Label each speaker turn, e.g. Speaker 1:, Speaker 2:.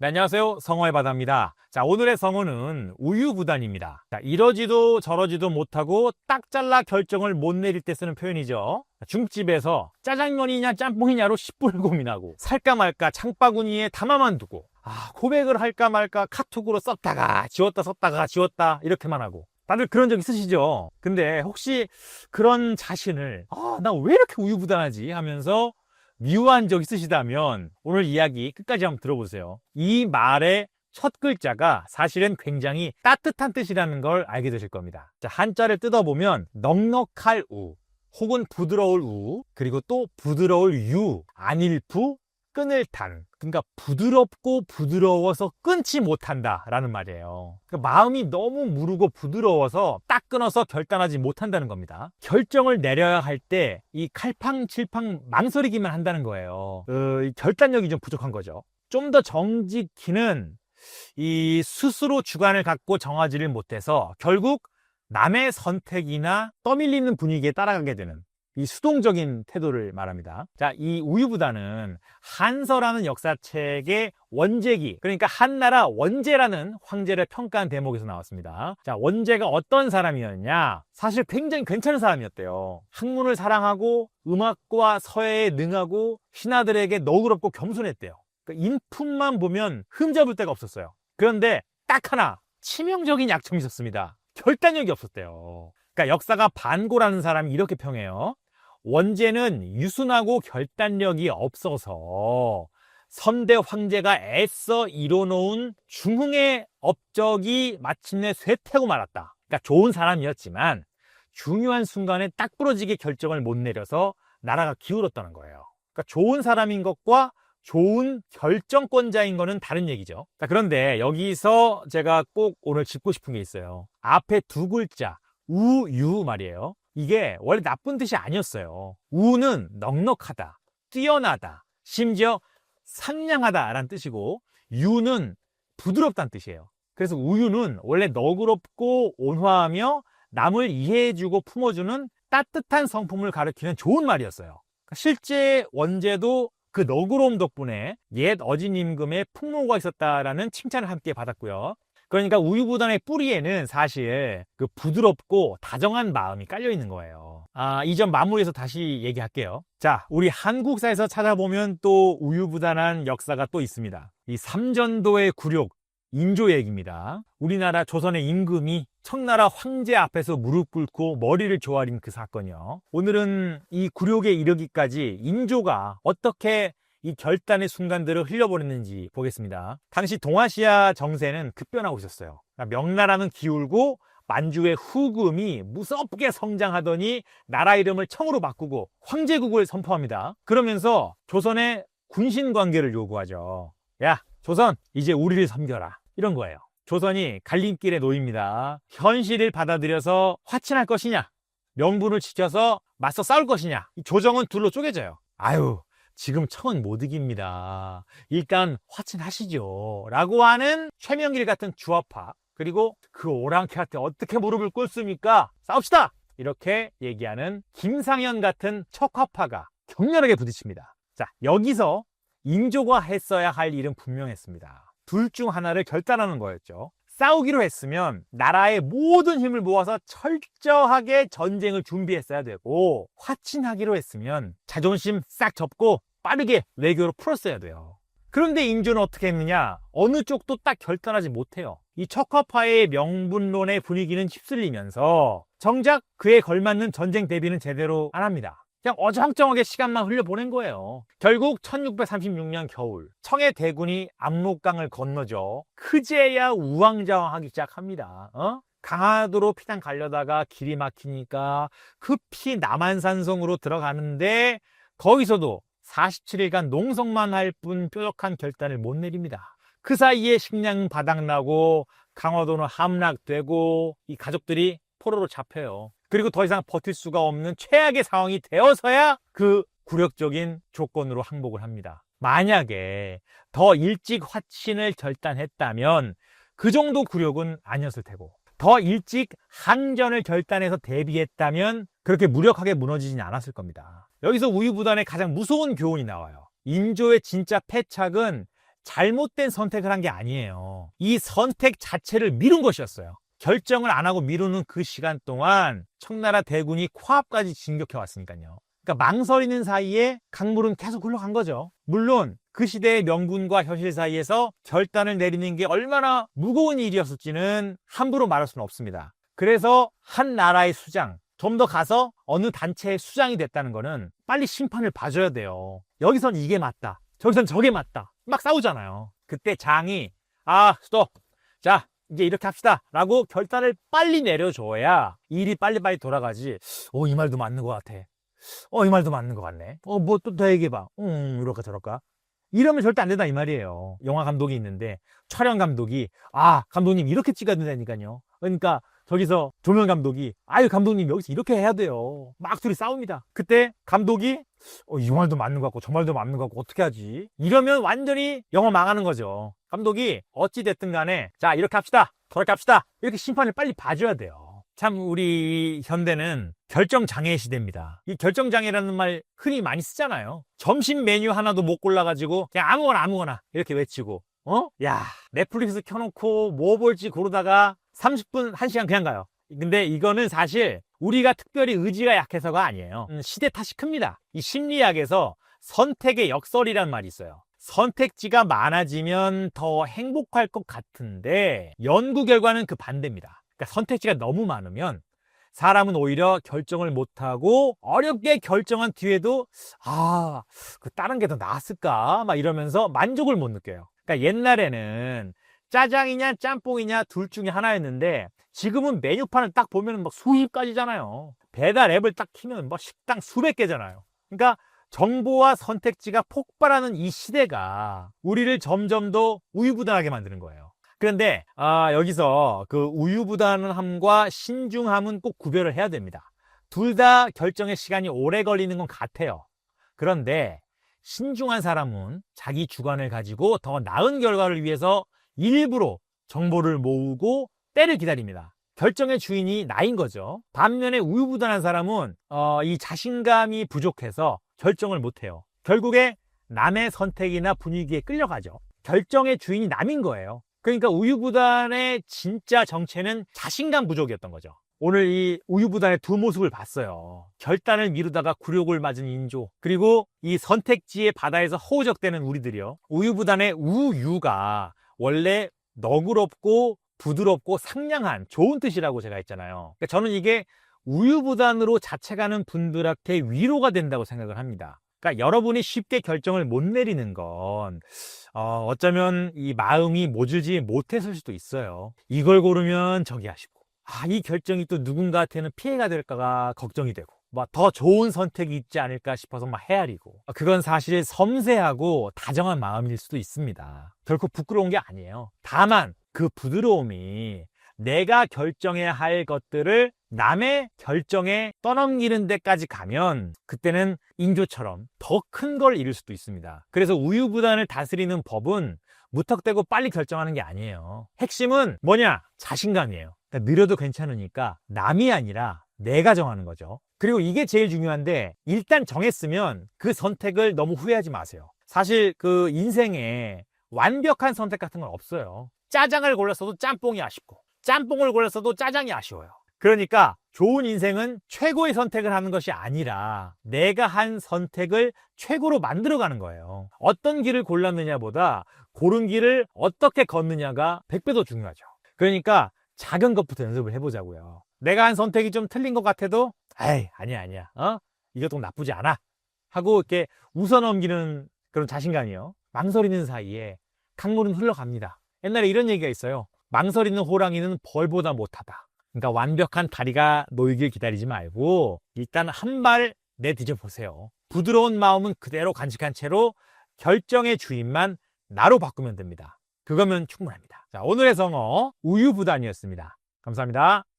Speaker 1: 네, 안녕하세요. 성어의 바다입니다. 자, 오늘의 성어는 우유부단입니다. 자, 이러지도 저러지도 못하고 딱 잘라 결정을 못 내릴 때 쓰는 표현이죠. 중집에서 짜장면이냐 짬뽕이냐로 10분을 고민하고 살까 말까 장바구니에 담아만 두고 고백을 할까 말까 카톡으로 썼다가 지웠다 이렇게만 하고 다들 그런 적 있으시죠? 근데 혹시 그런 자신을 나 왜 이렇게 우유부단하지 하면서 미워한 적 있으시다면 오늘 이야기 끝까지 한번 들어보세요. 이 말의 첫 글자가 사실은 굉장히 따뜻한 뜻이라는 걸 알게 되실 겁니다. 자, 한자를 뜯어보면 넉넉할 우 혹은 부드러울 우, 그리고 또 부드러울 유, 안일부, 끈을 탄. 그러니까 부드럽고 부드러워서 끊지 못한다 라는 말이에요. 그러니까 마음이 너무 무르고 부드러워서 딱 끊어서 결단하지 못한다는 겁니다. 결정을 내려야 할 때 이 칼팡질팡 망설이기만 한다는 거예요. 이 결단력이 좀 부족한 거죠. 좀 더 정직히는 이 스스로 주관을 갖고 정하지를 못해서 결국 남의 선택이나 떠밀리는 분위기에 따라가게 되는 이 수동적인 태도를 말합니다. 자, 이 우유부단은 한서라는 역사책의 원제기, 그러니까 한나라 원제라는 황제를 평가한 대목에서 나왔습니다. 자, 원제가 어떤 사람이었냐? 사실 굉장히 괜찮은 사람이었대요. 학문을 사랑하고 음악과 서예에 능하고 신하들에게 너그럽고 겸손했대요. 그러니까 인품만 보면 흠잡을 데가 없었어요. 그런데 딱 하나 치명적인 약점이 있었습니다. 결단력이 없었대요. 그러니까 역사가 반고라는 사람이 이렇게 평해요. 원제는 유순하고 결단력이 없어서 선대 황제가 애써 이뤄놓은 중흥의 업적이 마침내 쇠퇴고 말았다. 그러니까 좋은 사람이었지만 중요한 순간에 딱 부러지게 결정을 못 내려서 나라가 기울었다는 거예요. 그러니까 좋은 사람인 것과 좋은 결정권자인 거는 다른 얘기죠. 자, 그런데 여기서 제가 꼭 오늘 짚고 싶은 게 있어요. 앞에 두 글자 우유 말이에요. 이게 원래 나쁜 뜻이 아니었어요. 우는 넉넉하다, 뛰어나다, 심지어 상냥하다라는 뜻이고 유는 부드럽다는 뜻이에요. 그래서 우유는 원래 너그럽고 온화하며 남을 이해해주고 품어주는 따뜻한 성품을 가리키는 좋은 말이었어요. 실제 원제도 그 너그러움 덕분에 옛 어진 임금의 풍모가 있었다라는 칭찬을 함께 받았고요. 그러니까 우유부단의 뿌리에는 사실 그 부드럽고 다정한 마음이 깔려 있는 거예요. 이 점 마무리해서 다시 얘기할게요. 자, 우리 한국사에서 찾아보면 또 우유부단한 역사가 또 있습니다. 이 삼전도의 굴욕, 인조 얘기입니다. 우리나라 조선의 임금이 청나라 황제 앞에서 무릎 꿇고 머리를 조아린 그 사건이요. 오늘은 이 굴욕에 이르기까지 인조가 어떻게 이 결단의 순간들을 흘려보냈는지 보겠습니다. 당시 동아시아 정세는 급변하고 있었어요. 명나라는 기울고 만주의 후금이 무섭게 성장하더니 나라 이름을 청으로 바꾸고 황제국을 선포합니다. 그러면서 조선의 군신 관계를 요구하죠. 야, 조선 이제 우리를 섬겨라. 이런 거예요. 조선이 갈림길에 놓입니다. 현실을 받아들여서 화친할 것이냐, 명분을 지켜서 맞서 싸울 것이냐. 이 조정은 둘로 쪼개져요. 지금 청은 못 이깁니다. 일단 화친하시죠 라고 하는 최명길 같은 주화파, 그리고 그 오랑캐한테 어떻게 무릎을 꿇습니까? 싸웁시다! 이렇게 얘기하는 김상현 같은 척화파가 격렬하게 부딪힙니다. 자, 여기서 인조가 했어야 할 일은 분명했습니다. 둘 중 하나를 결단하는 거였죠. 싸우기로 했으면 나라의 모든 힘을 모아서 철저하게 전쟁을 준비했어야 되고, 화친하기로 했으면 자존심 싹 접고 빠르게 외교로 풀었어야 돼요. 그런데 인조는 어떻게 했느냐? 어느 쪽도 딱 결단하지 못해요. 이 척화파의 명분론의 분위기는 휩쓸리면서 정작 그에 걸맞는 전쟁 대비는 제대로 안 합니다. 그냥 어정쩡하게 시간만 흘려보낸 거예요. 결국 1636년 겨울 청의 대군이 압록강을 건너죠. 그제야 우왕좌왕하기 시작합니다. 강화도로 피난 가려다가 길이 막히니까 급히 남한산성으로 들어가는데 거기서도 47일간 농성만 할 뿐 뾰족한 결단을 못 내립니다. 그 사이에 식량 바닥나고 강화도는 함락되고 이 가족들이 포로로 잡혀요. 그리고 더 이상 버틸 수가 없는 최악의 상황이 되어서야 그 굴욕적인 조건으로 항복을 합니다. 만약에 더 일찍 화친을 결단했다면 그 정도 굴욕은 아니었을 테고, 더 일찍 항전을 결단해서 대비했다면 그렇게 무력하게 무너지진 않았을 겁니다. 여기서 우유부단의 가장 무서운 교훈이 나와요. 인조의 진짜 패착은 잘못된 선택을 한 게 아니에요. 이 선택 자체를 미룬 것이었어요. 결정을 안 하고 미루는 그 시간 동안 청나라 대군이 코앞까지 진격해 왔으니까요. 그러니까 망설이는 사이에 강물은 계속 흘러간 거죠. 물론 그 시대의 명분과 현실 사이에서 결단을 내리는 게 얼마나 무거운 일이었을지는 함부로 말할 수는 없습니다. 그래서 한 나라의 수장, 좀 더 가서 어느 단체의 수장이 됐다는 거는 빨리 심판을 봐줘야 돼요. 여기선 이게 맞다, 저기선 저게 맞다, 막 싸우잖아요. 그때 장이 스톱, 자 이제 이렇게 합시다 라고 결단을 빨리 내려줘야 일이 빨리빨리 돌아가지. 이 말도 맞는 것 같아, 이 말도 맞는 것 같네, 뭐 또 더 얘기해봐, 이럴까 저럴까, 이러면 절대 안 된다 이 말이에요. 영화 감독이 있는데 촬영 감독이 감독님 이렇게 찍어야 된다니까요. 그러니까 저기서 조명 감독이 감독님 여기서 이렇게 해야 돼요. 막 둘이 싸웁니다. 그때 감독이 이 말도 맞는 것 같고 저 말도 맞는 것 같고 어떻게 하지? 이러면 완전히 영화 망하는 거죠. 감독이 어찌 됐든 간에 자 이렇게 합시다, 저렇게 합시다, 이렇게 심판을 빨리 봐줘야 돼요. 참 우리 현대는 결정장애 시대입니다. 이 결정장애라는 말 흔히 많이 쓰잖아요. 점심 메뉴 하나도 못 골라가지고 그냥 아무거나 이렇게 외치고 야 넷플릭스 켜놓고 뭐 볼지 고르다가 30분, 1시간 그냥 가요. 근데 이거는 사실 우리가 특별히 의지가 약해서가 아니에요. 시대 탓이 큽니다. 이 심리학에서 선택의 역설이란 말이 있어요. 선택지가 많아지면 더 행복할 것 같은데 연구 결과는 그 반대입니다. 그러니까 선택지가 너무 많으면 사람은 오히려 결정을 못하고 어렵게 결정한 뒤에도 그 다른 게 더 나았을까 막 이러면서 만족을 못 느껴요. 그러니까 옛날에는 짜장이냐 짬뽕이냐 둘 중에 하나였는데 지금은 메뉴판을 딱 보면 막 수십 가지잖아요. 배달 앱을 딱 키면 뭐 식당 수백 개잖아요. 그러니까 정보와 선택지가 폭발하는 이 시대가 우리를 점점 더 우유부단하게 만드는 거예요. 그런데 여기서 그 우유부단함과 신중함은 꼭 구별을 해야 됩니다. 둘 다 결정의 시간이 오래 걸리는 건 같아요. 그런데 신중한 사람은 자기 주관을 가지고 더 나은 결과를 위해서 일부러 정보를 모으고 때를 기다립니다. 결정의 주인이 나인 거죠. 반면에 우유부단한 사람은 이 자신감이 부족해서 결정을 못해요. 결국에 남의 선택이나 분위기에 끌려가죠. 결정의 주인이 남인 거예요. 그러니까 우유부단의 진짜 정체는 자신감 부족이었던 거죠. 오늘 이 우유부단의 두 모습을 봤어요. 결단을 미루다가 굴욕을 맞은 인조, 그리고 이 선택지의 바다에서 허우적대는 우리들이요. 우유부단의 우유가 원래 너그럽고 부드럽고 상냥한 좋은 뜻이라고 제가 했잖아요. 그러니까 저는 이게 우유부단으로 자책하는 분들한테 위로가 된다고 생각을 합니다. 그러니까 여러분이 쉽게 결정을 못 내리는 건 어쩌면 이 마음이 모질지 못했을 수도 있어요. 이걸 고르면 저기 하시고 이 결정이 또 누군가한테는 피해가 될까가 걱정이 되고 더 좋은 선택이 있지 않을까 싶어서 헤아리고, 그건 사실 섬세하고 다정한 마음일 수도 있습니다. 결코 부끄러운 게 아니에요. 다만 그 부드러움이 내가 결정해야 할 것들을 남의 결정에 떠넘기는 데까지 가면 그때는 인조처럼 더 큰 걸 잃을 수도 있습니다. 그래서 우유부단을 다스리는 법은 무턱대고 빨리 결정하는 게 아니에요. 핵심은 뭐냐? 자신감이에요. 그러니까 느려도 괜찮으니까 남이 아니라 내가 정하는 거죠. 그리고 이게 제일 중요한데, 일단 정했으면 그 선택을 너무 후회하지 마세요. 사실 그 인생에 완벽한 선택 같은 건 없어요. 짜장을 골랐어도 짬뽕이 아쉽고 짬뽕을 골랐어도 짜장이 아쉬워요. 그러니까 좋은 인생은 최고의 선택을 하는 것이 아니라 내가 한 선택을 최고로 만들어가는 거예요. 어떤 길을 골랐느냐보다 고른 길을 어떻게 걷느냐가 100배 더 중요하죠. 그러니까 작은 것부터 연습을 해보자고요. 내가 한 선택이 좀 틀린 것 같아도 아니야 이것도 나쁘지 않아 하고 이렇게 웃어넘기는 그런 자신감이요. 망설이는 사이에 강물은 흘러갑니다. 옛날에 이런 얘기가 있어요. 망설이는 호랑이는 벌보다 못하다. 그러니까 완벽한 다리가 놓이길 기다리지 말고 일단 한 발 내디뎌 보세요. 부드러운 마음은 그대로 간직한 채로 결정의 주인만 나로 바꾸면 됩니다. 그거면 충분합니다. 자, 오늘의 성어 우유부단이었습니다. 감사합니다.